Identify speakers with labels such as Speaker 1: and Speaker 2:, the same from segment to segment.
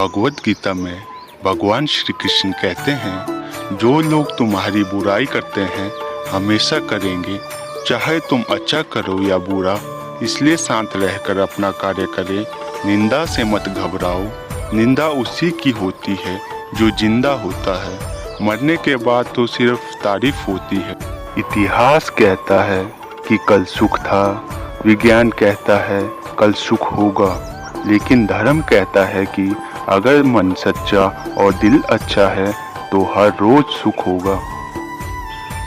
Speaker 1: भगवत गीता में भगवान श्री कृष्ण कहते हैं, जो लोग तुम्हारी बुराई करते हैं हमेशा करेंगे, चाहे तुम अच्छा करो या बुरा, इसलिए शांत रहकर अपना कार्य करें। निंदा से मत घबराओ, निंदा उसी की होती है जो जिंदा होता है। मरने के बाद तो सिर्फ तारीफ होती है। इतिहास कहता है कि कल सुख था, विज्ञान कहता है कल सुख होगा, लेकिन धर्म कहता है कि अगर मन सच्चा और दिल अच्छा है तो हर रोज सुख होगा।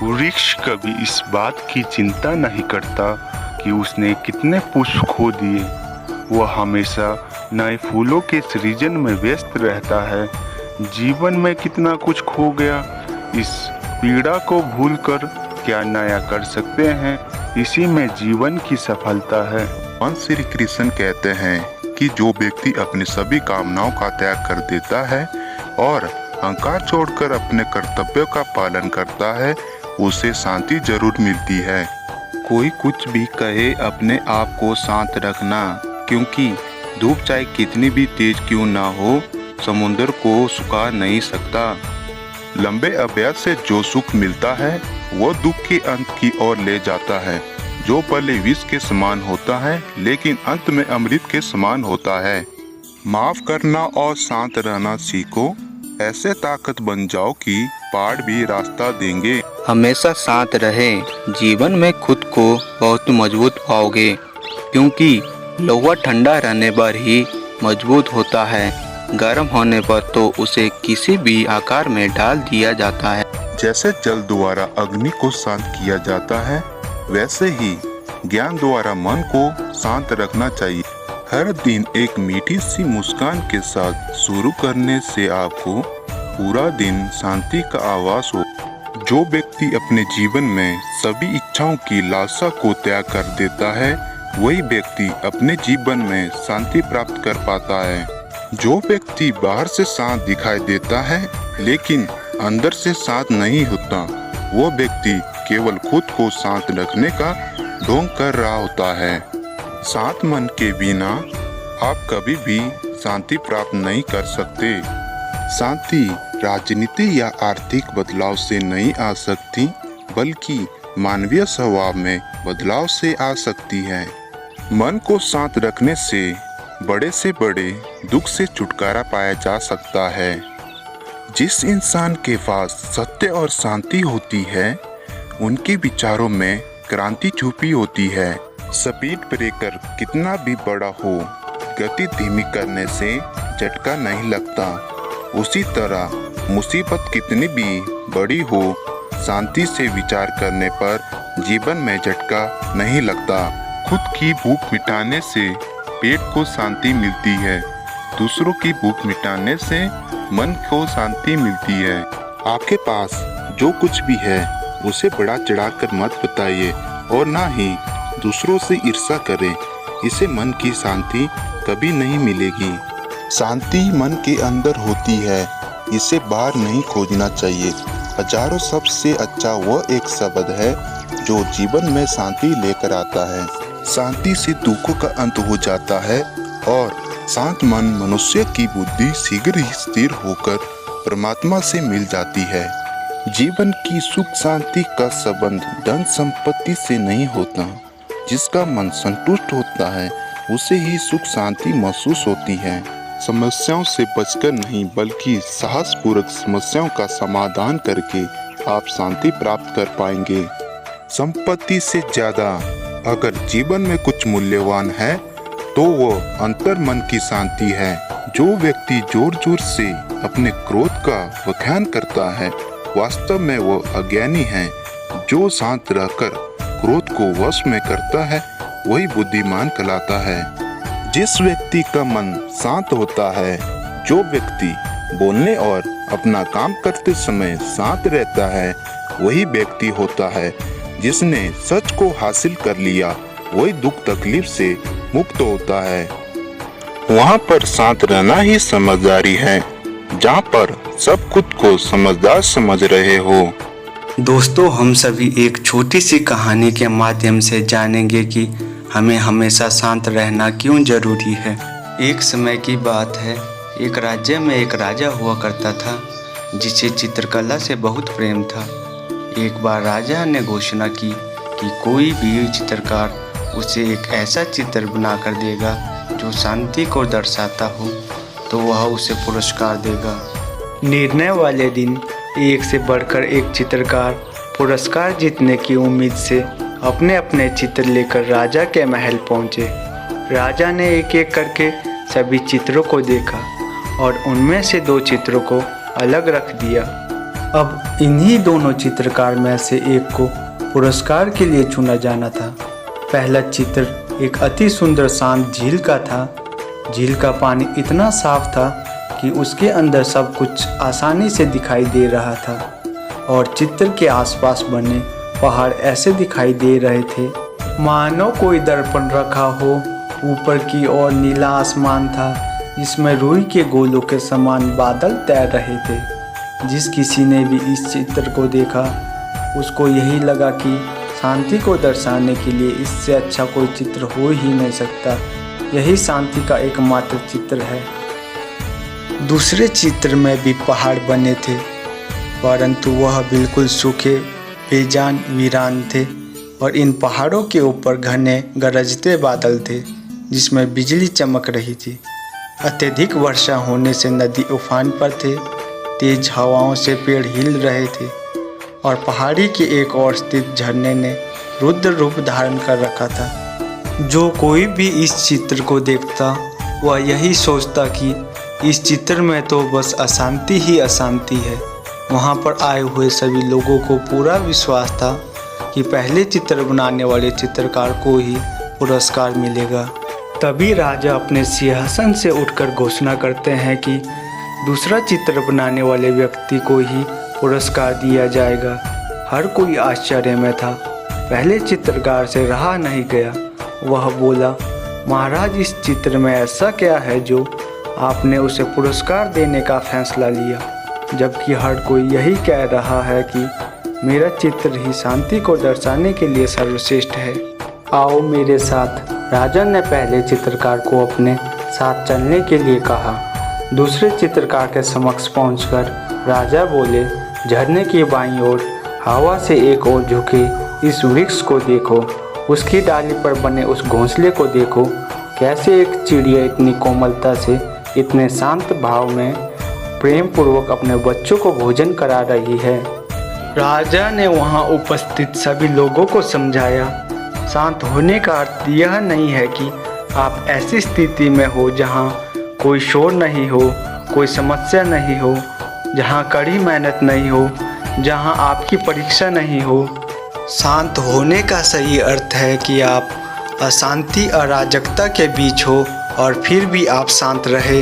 Speaker 1: वृक्ष कभी इस बात की चिंता नहीं करता कि उसने कितने पुष्प खो दिए। वह हमेशा नए फूलों के सृजन में व्यस्त रहता है। जीवन में कितना कुछ खो गया, इस पीड़ा को भूलकर क्या नया कर सकते हैं, इसी में जीवन की सफलता है।
Speaker 2: भगवान श्री कृष्ण कहते हैं कि जो व्यक्ति अपनी सभी कामनाओं का त्याग कर देता है और अहंकार छोड़कर अपने कर्तव्यों का पालन करता है, उसे शांति जरूर मिलती है।
Speaker 3: कोई कुछ भी कहे, अपने आप को शांत रखना, क्योंकि धूप चाहे कितनी भी तेज क्यों ना हो, समुद्र को सुखा नहीं सकता।
Speaker 2: लंबे अभ्यास से जो सुख मिलता है वो दुख के अंत की ओर ले जाता है, जो पहले विष के समान होता है लेकिन अंत में अमृत के समान होता है। माफ करना और शांत रहना सीखो, ऐसे ताकत बन जाओ कि पहाड़ भी रास्ता देंगे।
Speaker 3: हमेशा शांत रहे, जीवन में खुद को बहुत मजबूत पाओगे, क्योंकि लोहा ठंडा रहने पर ही मजबूत होता है, गर्म होने पर तो उसे किसी भी आकार में डाल दिया जाता है।
Speaker 2: जैसे जल द्वारा अग्नि को शांत किया जाता है, वैसे ही ज्ञान द्वारा मन को शांत रखना चाहिए। हर दिन एक मीठी सी मुस्कान के साथ शुरू करने से आपको पूरा दिन शांति का आभास हो। जो व्यक्ति अपने जीवन में सभी इच्छाओं की लालसा को त्याग कर देता है, वही व्यक्ति अपने जीवन में शांति प्राप्त कर पाता है। जो व्यक्ति बाहर से शांत दिखाई देता है लेकिन अंदर से शांत नहीं होता, वो व्यक्ति केवल खुद को शांत रखने का ढोंग कर रहा होता है। शांत मन के बिना आप कभी भी शांति प्राप्त नहीं कर सकते। शांति राजनीति या आर्थिक बदलाव से नहीं आ सकती, बल्कि मानवीय स्वभाव में बदलाव से आ सकती है। मन को शांत रखने से बड़े दुख से छुटकारा पाया जा सकता है। जिस इंसान के पास सत्य और शांति होती है, उनके विचारों में क्रांति छुपी होती है। स्पीड ब्रेकर कितना भी बड़ा हो, गति धीमी करने से झटका नहीं लगता। उसी तरह मुसीबत कितनी भी बड़ी हो, शांति से विचार करने पर जीवन में झटका नहीं लगता। खुद की भूख मिटाने से पेट को शांति मिलती है, दूसरों की भूख मिटाने से मन को शांति मिलती है। आपके पास जो कुछ भी है उसे बढ़ा चढ़ाकर मत बताइए और ना ही दूसरों से ईर्ष्या करें, इससे मन की शांति कभी नहीं मिलेगी। शांति मन के अंदर होती है, इसे बाहर नहीं खोजना चाहिए। हजारों शब्द से अच्छा वह एक शब्द है जो जीवन में शांति लेकर आता है। शांति से दुखों का अंत हो जाता है और शांत मन मनुष्य की बुद्धि शीघ्र ही स्थिर होकर परमात्मा से मिल जाती है। जीवन की सुख शांति का संबंध धन संपत्ति से नहीं होता। जिसका मन संतुष्ट होता है उसे ही सुख शांति महसूस होती है। समस्याओं से बचकर नहीं, बल्कि साहसपूर्वक समस्याओं का समाधान करके आप शांति प्राप्त कर पाएंगे। संपत्ति से ज्यादा अगर जीवन में कुछ मूल्यवान है तो वो अंतर मन की शांति है। जो व्यक्ति जोर जोर से अपने क्रोध का व्याख्यान करता है, वास्तव में वो अज्ञानी है। जो शांत रहकर क्रोध को वश में करता है, वही बुद्धिमान कहलाता है। जिस व्यक्ति का मन शांत होता है, जो व्यक्ति बोलने और अपना काम करते समय शांत रहता है, वही व्यक्ति होता है जिसने सच को हासिल कर लिया। वही दुख तकलीफ से मुक्त होता है। वहाँ पर शांत रहना ही समझदारी है, जहाँ पर सब खुद को समझदार समझ रहे हो।
Speaker 4: दोस्तों, हम सभी एक छोटी सी कहानी के माध्यम से जानेंगे कि हमें हमेशा शांत रहना क्यों जरूरी है। एक समय की बात है, एक राज्य में एक राजा हुआ करता था जिसे चित्रकला से बहुत प्रेम था। एक बार राजा ने घोषणा की कि कोई भी चित्रकार उसे एक ऐसा चित्र बनाकर देगा जो शांति को दर्शाता हो तो वह उसे पुरस्कार देगा। निर्णय वाले दिन एक से बढ़कर एक चित्रकार पुरस्कार जीतने की उम्मीद से अपने अपने चित्र लेकर राजा के महल पहुँचे। राजा ने एक एक करके सभी चित्रों को देखा और उनमें से 2 चित्रों को अलग रख दिया। अब इन्हीं दोनों चित्रकार में से एक को पुरस्कार के लिए चुना जाना था। पहला चित्र एक अति सुंदर शांत झील का था। झील का पानी इतना साफ था कि उसके अंदर सब कुछ आसानी से दिखाई दे रहा था और चित्र के आसपास बने पहाड़ ऐसे दिखाई दे रहे थे मानो कोई दर्पण रखा हो। ऊपर की ओर नीला आसमान था जिसमें रुई के गोलों के समान बादल तैर रहे थे। जिस किसी ने भी इस चित्र को देखा उसको यही लगा कि शांति को दर्शाने के लिए इससे अच्छा कोई चित्र हो ही नहीं सकता। यही शांति का एकमात्र चित्र है। दूसरे चित्र में भी पहाड़ बने थे परंतु वह बिल्कुल सूखे बेजान वीरान थे और इन पहाड़ों के ऊपर घने गरजते बादल थे जिसमें बिजली चमक रही थी। अत्यधिक वर्षा होने से नदी उफान पर थे। तेज हवाओं से पेड़ हिल रहे थे और पहाड़ी के एक ओर स्थित झरने ने रुद्र रूप धारण कर रखा था। जो कोई भी इस चित्र को देखता वह यही सोचता कि इस चित्र में तो बस अशांति ही अशांति है। वहाँ पर आए हुए सभी लोगों को पूरा विश्वास था कि पहले चित्र बनाने वाले चित्रकार को ही पुरस्कार मिलेगा। तभी राजा अपने सिंहासन से उठकर घोषणा करते हैं कि दूसरा चित्र बनाने वाले व्यक्ति को ही पुरस्कार दिया जाएगा। हर कोई आश्चर्य में था। पहले चित्रकार से रहा नहीं गया। वह बोला, महाराज, इस चित्र में ऐसा क्या है जो आपने उसे पुरस्कार देने का फैसला लिया, जबकि हर कोई यही कह रहा है कि मेरा चित्र ही शांति को दर्शाने के लिए सर्वश्रेष्ठ है। आओ मेरे साथ। राजा ने पहले चित्रकार को अपने साथ चलने के लिए कहा। दूसरे चित्रकार के समक्ष पहुंचकर राजा बोले, झरने की बाईं ओर हवा से एक ओर झुके इस वृक्ष को देखो, उसकी डाली पर बने उस घोंसले को देखो। कैसे एक चिड़िया इतनी कोमलता से, इतने शांत भाव में प्रेम पूर्वक अपने बच्चों को भोजन करा रही है। राजा ने वहां उपस्थित सभी लोगों को समझाया, शांत होने का अर्थ यह नहीं है कि आप ऐसी स्थिति में हो जहां कोई शोर नहीं हो, कोई समस्या नहीं हो, जहां कड़ी मेहनत नहीं हो, जहां आपकी परीक्षा नहीं हो। शांत होने का सही अर्थ है कि आप अशांति अराजकता के बीच हो और फिर भी आप शांत रहे,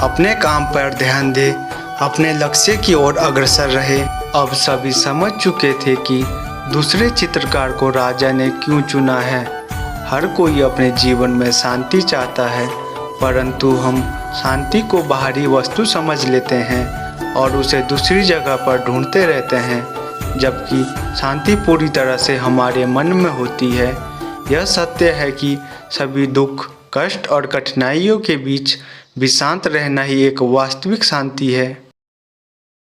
Speaker 4: अपने काम पर ध्यान दे, अपने लक्ष्य की ओर अग्रसर रहे। अब सभी समझ चुके थे कि दूसरे चित्रकार को राजा ने क्यों चुना है। हर कोई अपने जीवन में शांति चाहता है, परंतु हम शांति को बाहरी वस्तु समझ लेते हैं और उसे दूसरी जगह पर ढूंढते रहते हैं, जबकि शांति पूरी तरह से हमारे मन में होती है। यह सत्य है कि सभी दुख, कष्ट और कठिनाइयों के बीच भी शांत रहना ही एक वास्तविक शांति है।